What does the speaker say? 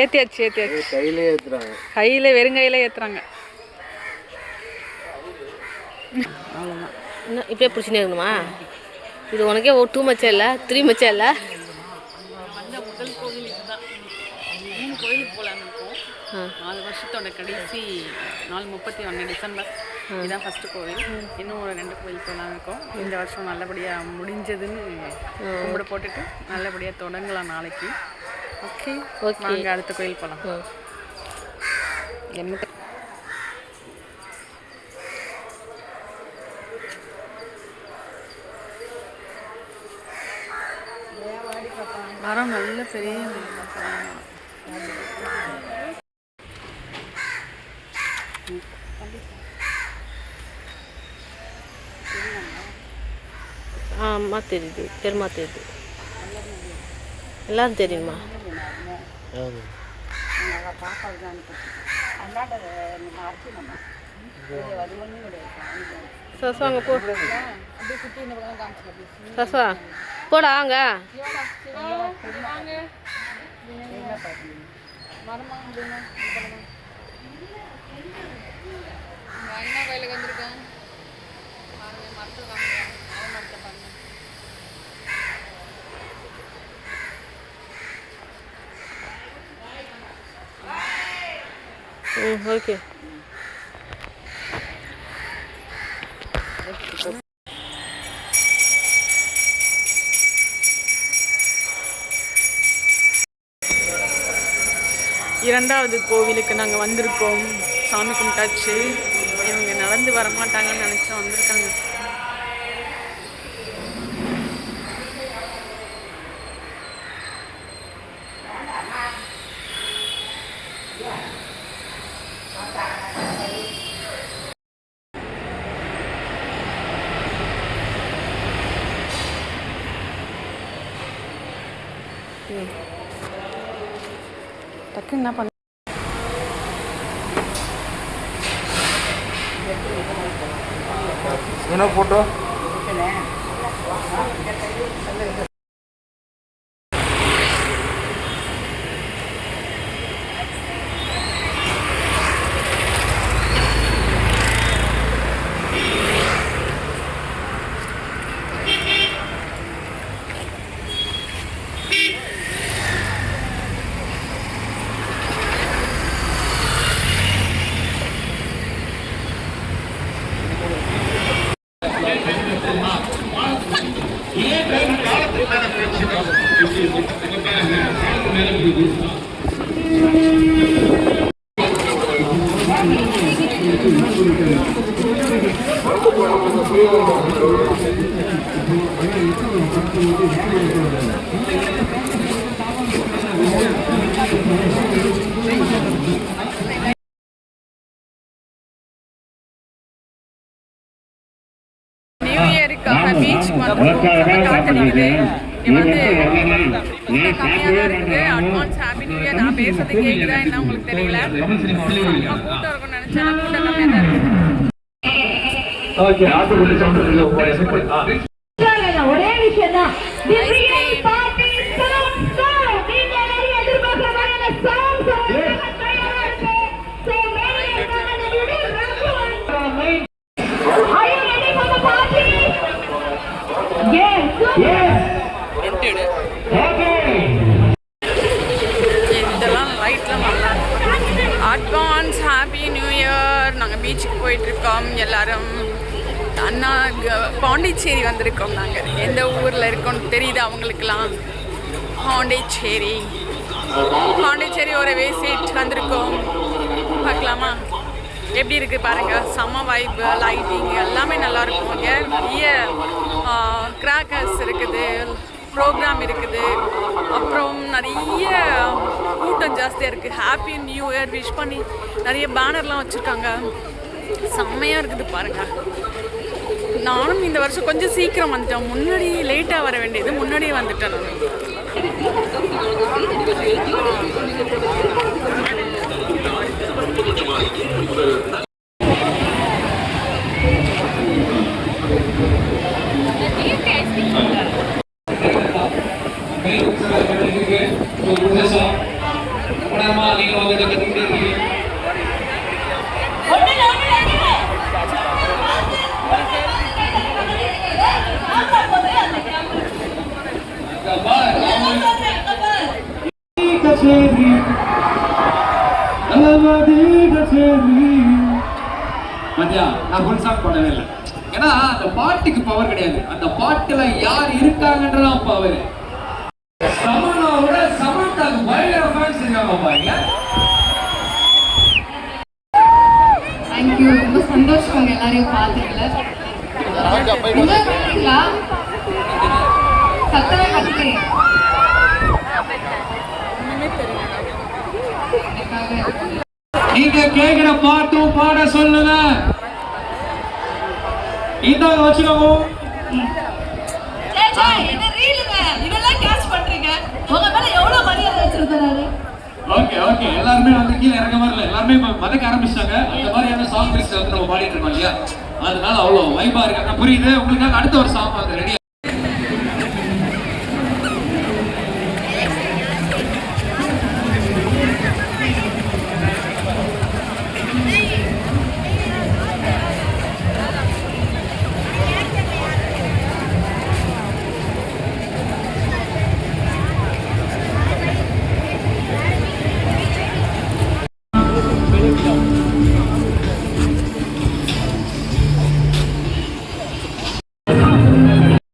ஏற்றியாச்சு கையில் வெறுங்கையில் ஏற்றுறாங்க. அவ்வளோதான். இன்னும் இப்போயே பிடிச்சினே இருக்கணுமா? இது உனக்கே டூ மச்சா இல்லை 3 மச்சா இல்லை? முதல் கோவில் இதுதான். 3 கோயிலுக்கு போகலான்னு இருக்கோம். 4 வருஷத்தோட கடைசி நாள் 31 டிசம்பர். இதுதான் ஃபஸ்ட்டு கோவில். இன்னும் ஒரு 2 கோயில் போகலான்னு இருக்கோம். இந்த வருஷம் நல்லபடியாக முடிஞ்சதுன்னு கும்பிட போட்டுட்டு நல்லபடியாக தொடங்கலாம் நாளைக்கு. ஓகே வாங்க அடுத்த கோயில் போகலாம். மரம் நல்ல பெரிய அம்மா தெரியுது, பெருமா தெரியுது, எல்லாரும் தெரியுமா? சசுவாங்க போ, சசுவா போடா வாங்க. ஓகே. இரண்டாவது கோவிலுக்கு நாங்கள் வந்திருக்கோம். சாமி கும்பிட்டாச்சு. இவங்க நடந்து வரமாட்டாங்கன்னு நினச்சோம், வந்திருக்காங்க. டக்கு என்ன பண்ண போட்டோ நியூ இயருக்காக பீச்சுக்கு வந்திருக்கோம். காத்தடிக்குது. இங்கே வந்து கூட்டம் கம்மியாக தான் இருக்குது. Advance happy new year. நான் பேசுறது கேட்குதா என்ன உங்களுக்கு தெரியல. கூட்டம் இருக்கும்னு நினச்சேன். கூட்டம் கம்மியாக தான் இருக்குது. ஒரே விஷயம் தான். இதெல்லாம் லைட்லாம் நல்லா அட்வான்ஸ் ஹாப்பி நியூ இயர். நாங்கள் பீச்சுக்கு போயிட்டுருக்கோம். எல்லாரும் அண்ணா பாண்டிச்சேரி வந்திருக்கோம். நாங்கள் எந்த ஊரில் இருக்கோம்னு தெரியுது அவங்களுக்கெல்லாம். பாண்டிச்சேரி ஒரு விசிட் வந்திருக்கோம். பார்க்கலாமா எப்படி இருக்குது பாருங்கள். செம்ம வைப், லைட்டிங் எல்லாமே நல்லாயிருக்கும். இங்கே நிறைய கிராக்கர்ஸ் இருக்குது, ப்ரோக்ராம் இருக்குது. அப்புறம் நிறைய கூட்டம் ஜாஸ்தியாக இருக்குது. ஹாப்பி நியூ இயர் விஷ் பண்ணி நிறைய பேனர்லாம் வச்சுருக்காங்க. செம்மையாக இருக்குது பாருங்கள். நானும் இந்த வருஷம் கொஞ்சம் சீக்கிரம் வந்துட்டேன். முன்னாடி லேட்டாக வர வேண்டியது முன்னாடியே வந்துட்டேன் நான். மத்தியா நான் ஃபுல் சாங் பண்ணவே இல்லை. ஏன்னா அந்த பாட்டுக்கு பவர் கிடையாது, அந்த பாட்டுல யார் இருக்காங்கன்றதான் பவர். சமனாவோட சமந்தாக்கு பயங்கர ஃபேன்ஸ் இருக்காங்க பாருங்க. தேங்க்யூ, ரொம்ப சந்தோஷம் உங்க எல்லாரையும் பார்த்ததுல. சத்தமே கட்டுறேன். நீங்க கேக்குற பாட்டும் பாட சொல்லுங்க. இந்தாங்க வச்சுக்கோங்க. ஓகே ஓகே, எல்லாருமே வந்து கீழே இறங்க வரல, எல்லாருமே மதக்க ஆரம்பிச்சிட்டாங்க. அந்த மாதிரியான சாங் லிஸ்ட் வந்து நம்ம பாடிட்டு இருக்கோம் இல்லையா, அதனால அவ்வளோ வைபா இருக்காங்க. புரியுது உங்களுக்காக அடுத்த ஒரு சாங் வந்து ரெடி